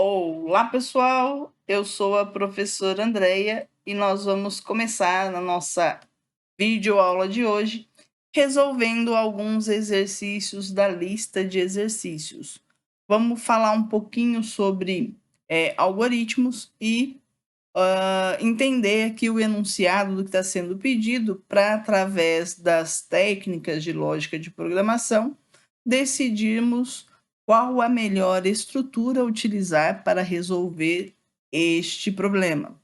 Olá, pessoal! Eu sou a professora Andreia e nós vamos começar na nossa videoaula de hoje resolvendo alguns exercícios da lista de exercícios. Vamos falar um pouquinho sobre algoritmos e entender aqui o enunciado do que está sendo pedido para, através das técnicas de lógica de programação, decidirmos qual a melhor estrutura a utilizar para resolver este problema.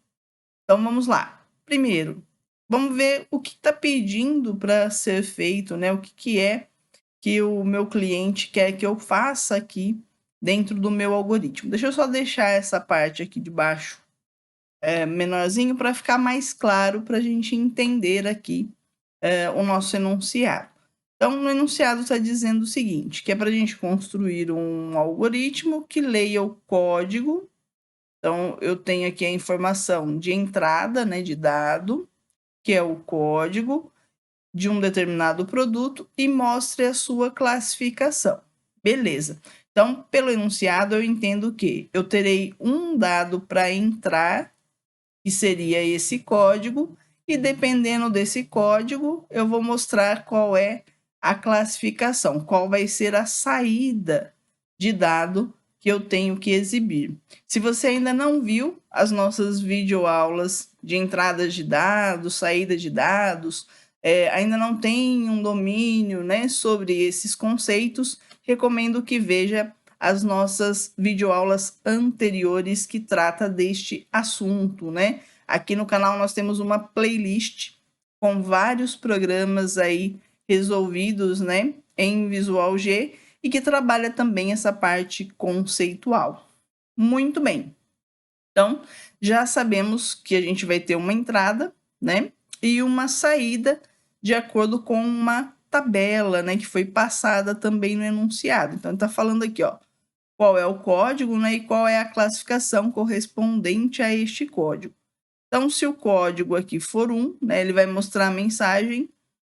Então, vamos lá. Primeiro, vamos ver o que está pedindo para ser feito, né? O que é que o meu cliente quer que eu faça aqui dentro do meu algoritmo. Deixa eu só deixar essa parte aqui de baixo menorzinho para ficar mais claro para a gente entender aqui o nosso enunciado. Então, o enunciado está dizendo o seguinte, que é para a gente construir um algoritmo que leia o código. Então, eu tenho aqui a informação de entrada, né, de dado, que é o código de um determinado produto e mostre a sua classificação. Beleza. Então, pelo enunciado, eu entendo que eu terei um dado para entrar, que seria esse código, e dependendo desse código, eu vou mostrar qual é a classificação, qual vai ser a saída de dado que eu tenho que exibir. Se você ainda não viu as nossas videoaulas de entradas de dados, saída de dados, ainda não tem um domínio, né, sobre esses conceitos, recomendo que veja as nossas videoaulas anteriores que trata deste assunto, né? Aqui no canal nós temos uma playlist com vários programas aí resolvidos, né, em Visual G e que trabalha também essa parte conceitual. Muito bem. Então, já sabemos que a gente vai ter uma entrada, né, e uma saída de acordo com uma tabela, né, que foi passada também no enunciado. Então, está falando aqui, ó, qual é o código, né, e qual é a classificação correspondente a este código. Então, se o código aqui for 1, né, ele vai mostrar a mensagem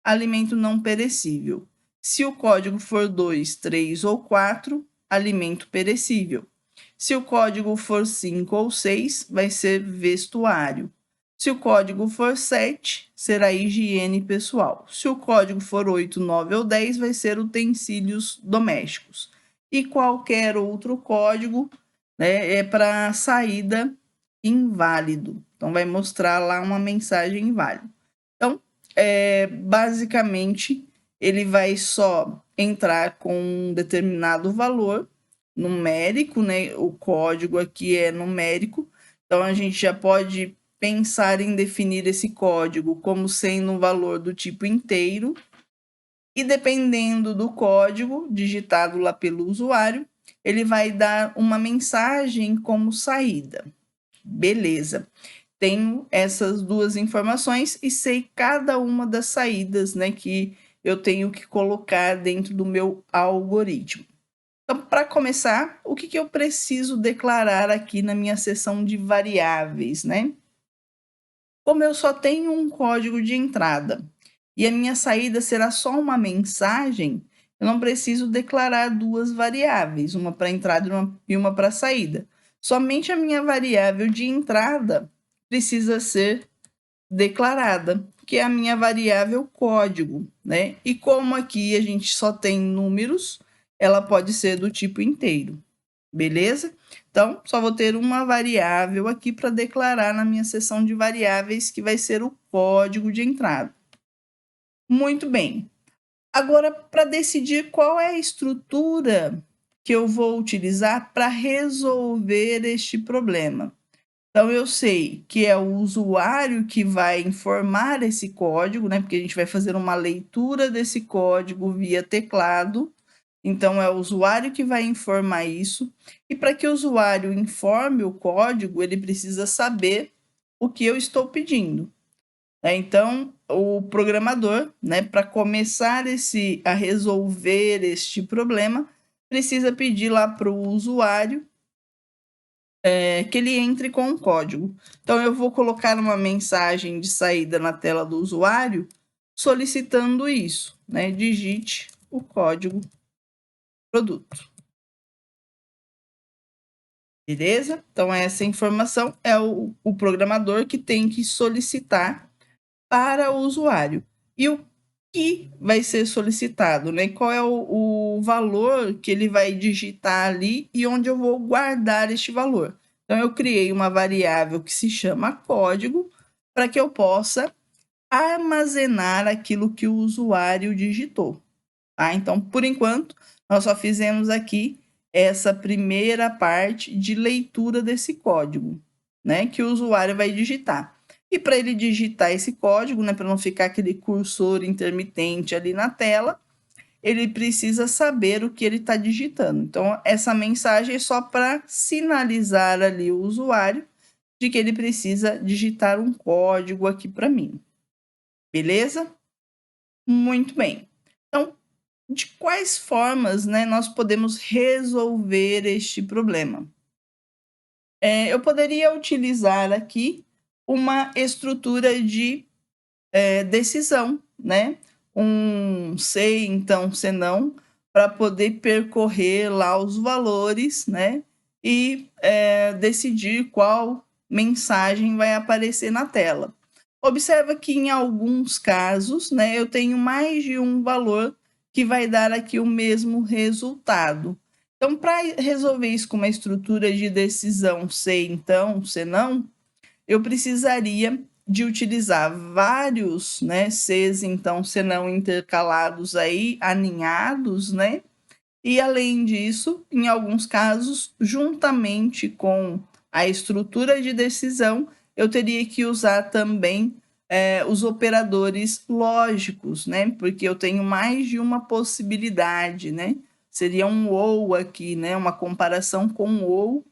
alimento não perecível. Se o código for 2, 3 ou 4, alimento perecível. Se o código for 5 ou 6, vai ser vestuário. Se o código for 7, será higiene pessoal. Se o código for 8, 9 ou 10, vai ser utensílios domésticos. E qualquer outro código, né, é para saída inválido. Então, vai mostrar lá uma mensagem inválida. Então, basicamente, ele vai só entrar com um determinado valor numérico, né? O código aqui é numérico, então a gente já pode pensar em definir esse código como sendo um valor do tipo inteiro, e dependendo do código digitado lá pelo usuário, ele vai dar uma mensagem como saída. Beleza. Tenho essas duas informações e sei cada uma das saídas, né, que eu tenho que colocar dentro do meu algoritmo. Então, para começar, o que eu preciso declarar aqui na minha seção de variáveis, né? Como eu só tenho um código de entrada e a minha saída será só uma mensagem, eu não preciso declarar duas variáveis, uma para entrada e uma para saída. Somente a minha variável de entrada precisa ser declarada, que é a minha variável código, né? E como aqui a gente só tem números, ela pode ser do tipo inteiro, beleza? Então, só vou ter uma variável aqui para declarar na minha seção de variáveis, que vai ser o código de entrada. Muito bem. Agora, para decidir qual é a estrutura que eu vou utilizar para resolver este problema. Então, eu sei que é o usuário que vai informar esse código, né? Porque a gente vai fazer uma leitura desse código via teclado. Então, é o usuário que vai informar isso. E para que o usuário informe o código, ele precisa saber o que eu estou pedindo. Então, o programador, né, para começar a resolver este problema, precisa pedir lá para o usuário que ele entre com o código. Então, eu vou colocar uma mensagem de saída na tela do usuário solicitando isso, né? Digite o código produto. Beleza? Então, essa informação é o programador que tem que solicitar para o usuário. E o que vai ser solicitado, né? Qual é o valor que ele vai digitar ali e onde eu vou guardar este valor. Então, eu criei uma variável que se chama código para que eu possa armazenar aquilo que o usuário digitou. Tá? Então, por enquanto, nós só fizemos aqui essa primeira parte de leitura desse código, né, que o usuário vai digitar. E para ele digitar esse código, né, para não ficar aquele cursor intermitente ali na tela, ele precisa saber o que ele está digitando. Então, essa mensagem é só para sinalizar ali o usuário de que ele precisa digitar um código aqui para mim. Beleza? Muito bem. Então, de quais formas, né, nós podemos resolver este problema? Eu poderia utilizar aqui uma estrutura de decisão, né? Um se, então, se não, para poder percorrer lá os valores, né? E decidir qual mensagem vai aparecer na tela. Observa que em alguns casos, né, eu tenho mais de um valor que vai dar aqui o mesmo resultado. Então, para resolver isso com uma estrutura de decisão se então, se não, eu precisaria de utilizar vários, né, Cs, então, se não intercalados aí, aninhados, né? E além disso, em alguns casos, juntamente com a estrutura de decisão, eu teria que usar também os operadores lógicos, né? Porque eu tenho mais de uma possibilidade, né? Seria um ou aqui, né? Uma comparação com ou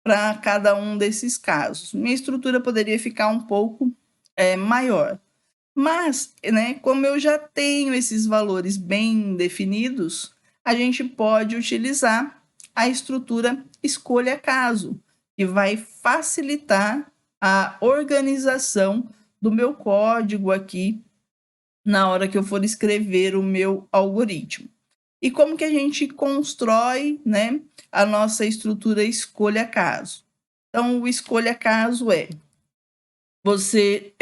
para cada um desses casos. Minha estrutura poderia ficar um pouco maior. Mas, né, como eu já tenho esses valores bem definidos, a gente pode utilizar a estrutura escolha caso, que vai facilitar a organização do meu código aqui na hora que eu for escrever o meu algoritmo. E como que a gente constrói, né, a nossa estrutura escolha caso? Então, o escolha caso é você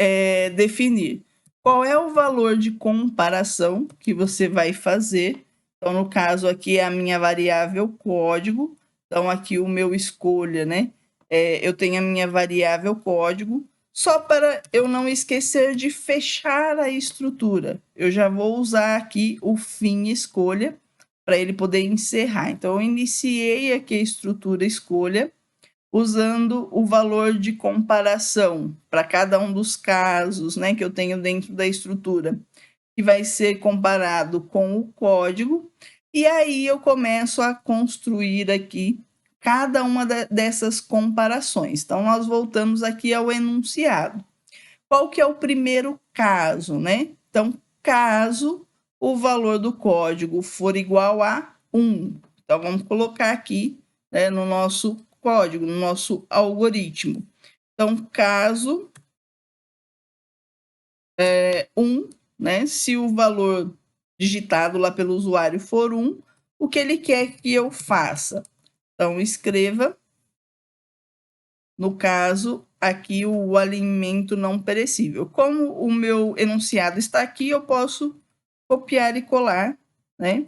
definir qual é o valor de comparação que você vai fazer. Então, no caso aqui é a minha variável código. Então, aqui o meu escolha, né? Eu tenho a minha variável código. Só para eu não esquecer de fechar a estrutura, eu já vou usar aqui o fim escolha para ele poder encerrar. Então, eu iniciei aqui a estrutura escolha usando o valor de comparação para cada um dos casos, né, que eu tenho dentro da estrutura, que vai ser comparado com o código, e aí eu começo a construir aqui cada uma dessas comparações. Então, nós voltamos aqui ao enunciado. Qual que é o primeiro caso, né? Então, caso o valor do código for igual a 1. Então, vamos colocar aqui, né, no nosso código, no nosso algoritmo. Então, caso 1, né, se o valor digitado lá pelo usuário for 1, o que ele quer que eu faça? Então, escreva, no caso, aqui o alimento não perecível. Como o meu enunciado está aqui, eu posso copiar e colar, né,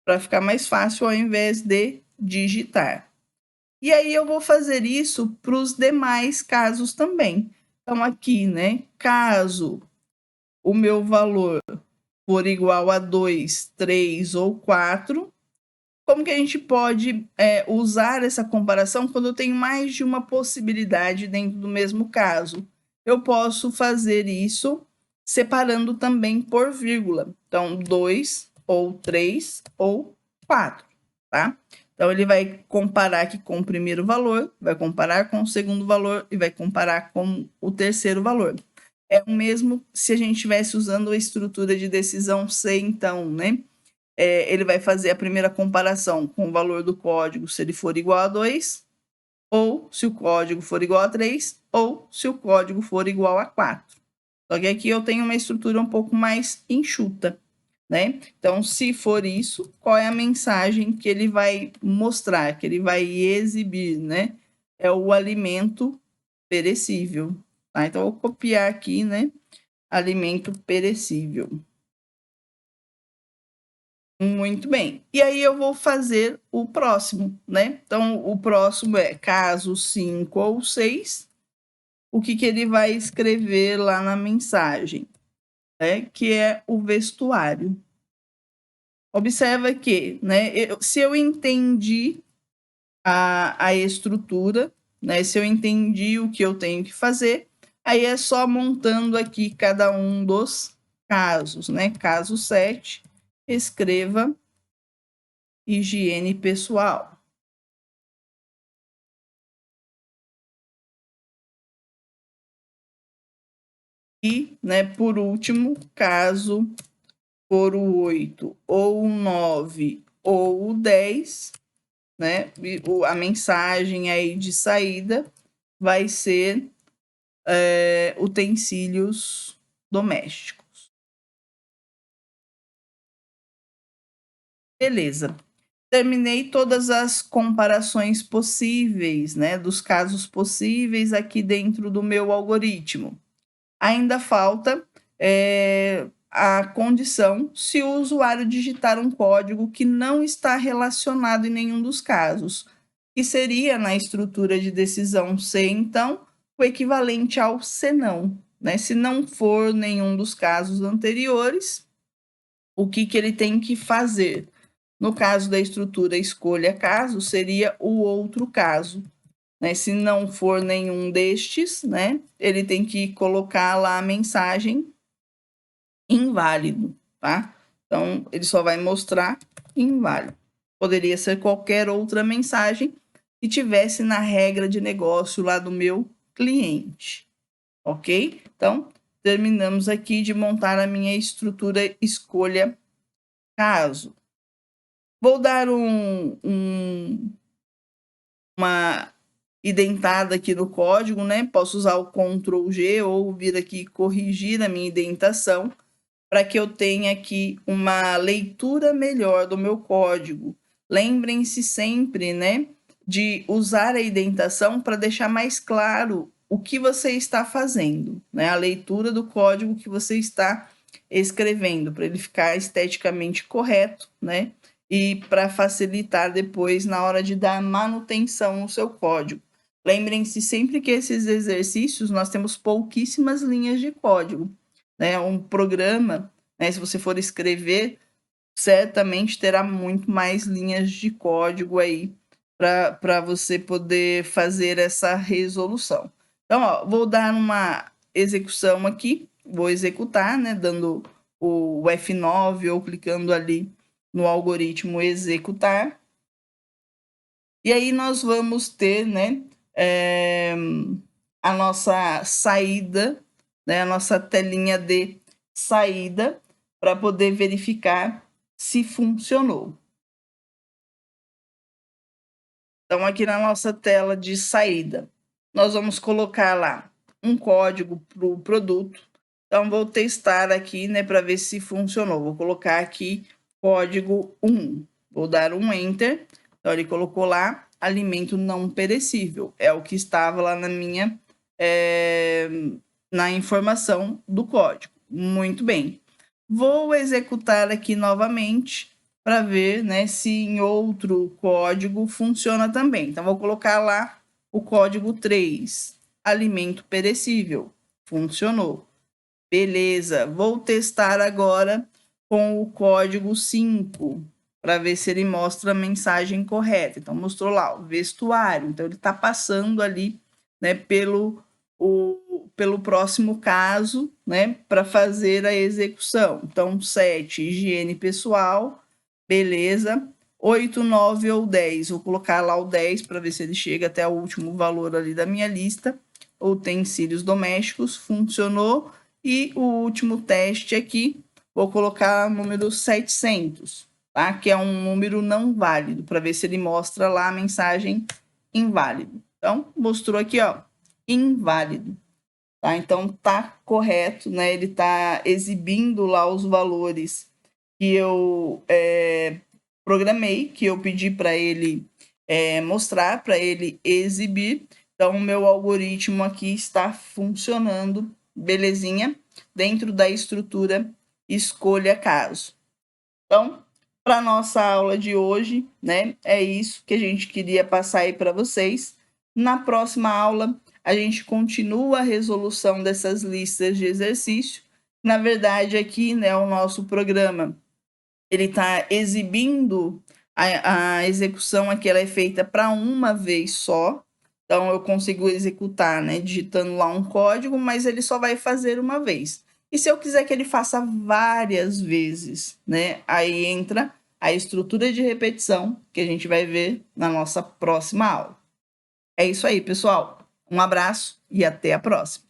para ficar mais fácil ao invés de digitar. E aí eu vou fazer isso para os demais casos também. Então, aqui, né, caso o meu valor for igual a 2, 3 ou 4, como que a gente pode usar essa comparação quando eu tenho mais de uma possibilidade dentro do mesmo caso? Eu posso fazer isso separando também por vírgula. Então, 2 ou 3 ou 4, tá? Então, ele vai comparar aqui com o primeiro valor, vai comparar com o segundo valor e vai comparar com o terceiro valor. É o mesmo se a gente estivesse usando a estrutura de decisão C, então, né? Ele vai fazer a primeira comparação com o valor do código, se ele for igual a 2, ou se o código for igual a 3, ou se o código for igual a 4. Só que aqui eu tenho uma estrutura um pouco mais enxuta, né? Então, se for isso, qual é a mensagem que ele vai mostrar, que ele vai exibir, né? é o alimento perecível, tá? Então, eu vou copiar aqui, né? Alimento perecível. Muito bem. E aí eu vou fazer o próximo, né? Então, o próximo é caso 5 ou 6. O que ele vai escrever lá na mensagem, né? Que é o vestuário. Observa que, né? Se eu entendi a estrutura, né? Se eu entendi o que eu tenho que fazer, aí é só montando aqui cada um dos casos, né? Caso 7, escreva higiene pessoal. E, né, por último, caso for o 8 ou o 9 ou o 10, né, a mensagem aí de saída vai ser utensílios domésticos. Beleza. Terminei todas as comparações possíveis, né, dos casos possíveis aqui dentro do meu algoritmo. Ainda falta a condição se o usuário digitar um código que não está relacionado em nenhum dos casos, que seria na estrutura de decisão C, então, o equivalente ao senão, né? Se não for nenhum dos casos anteriores, o que ele tem que fazer? No caso da estrutura escolha caso, seria o outro caso. Né? Se não for nenhum destes, né, ele tem que colocar lá a mensagem inválido, tá? Então, ele só vai mostrar inválido. Poderia ser qualquer outra mensagem que tivesse na regra de negócio lá do meu cliente, ok? Então, terminamos aqui de montar a minha estrutura escolha caso. Vou dar uma identada aqui no código, né? Posso usar o Ctrl G ou vir aqui corrigir a minha indentação para que eu tenha aqui uma leitura melhor do meu código. Lembrem-se sempre, né, de usar a indentação para deixar mais claro o que você está fazendo, né? A leitura do código que você está escrevendo, para ele ficar esteticamente correto, né? E para facilitar depois na hora de dar manutenção no seu código. Lembrem-se sempre que esses exercícios nós temos pouquíssimas linhas de código, né? Um programa, né, se você for escrever, certamente terá muito mais linhas de código aí para você poder fazer essa resolução. Então, ó, vou dar uma execução aqui, vou executar, né, dando o F9 ou clicando ali no algoritmo executar. E aí nós vamos ter, né, a nossa saída, né, a nossa telinha de saída para poder verificar se funcionou. Então, aqui na nossa tela de saída, nós vamos colocar lá um código para o produto. Então, vou testar aqui, né, para ver se funcionou. Vou colocar aqui código 1. Vou dar um Enter. Então, ele colocou lá alimento não perecível. É o que estava lá na minha na informação do código. Muito bem. Vou executar aqui novamente para ver, né, se em outro código funciona também. Então, vou colocar lá o código 3, alimento perecível. Funcionou. Beleza. Vou testar agora com o código 5, para ver se ele mostra a mensagem correta. Então, mostrou lá o vestuário. Então, ele está passando ali, né, pelo próximo caso, né, para fazer a execução. Então, 7, higiene pessoal, beleza. 8, 9 ou 10, vou colocar lá o 10 para ver se ele chega até o último valor ali da minha lista. Utensílios domésticos, funcionou. E o último teste aqui, vou colocar o número 700, tá? Que é um número não válido, para ver se ele mostra lá a mensagem inválido. Então, mostrou aqui, ó, inválido. Tá? Então, tá correto, né? Ele tá exibindo lá os valores que eu programei, que eu pedi para ele mostrar, para ele exibir. Então, o meu algoritmo aqui está funcionando, belezinha, dentro da estrutura escolha caso. Então, para nossa aula de hoje, né, é isso que a gente queria passar aí para vocês. Na próxima aula, a gente continua a resolução dessas listas de exercício. Na verdade, aqui, né, o nosso programa, ele está exibindo a execução aqui, ela é feita para uma vez só. Então, eu consigo executar, né, digitando lá um código, mas ele só vai fazer uma vez. E se eu quiser que ele faça várias vezes, né, aí entra a estrutura de repetição, que a gente vai ver na nossa próxima aula. É isso aí, pessoal. Um abraço e até a próxima.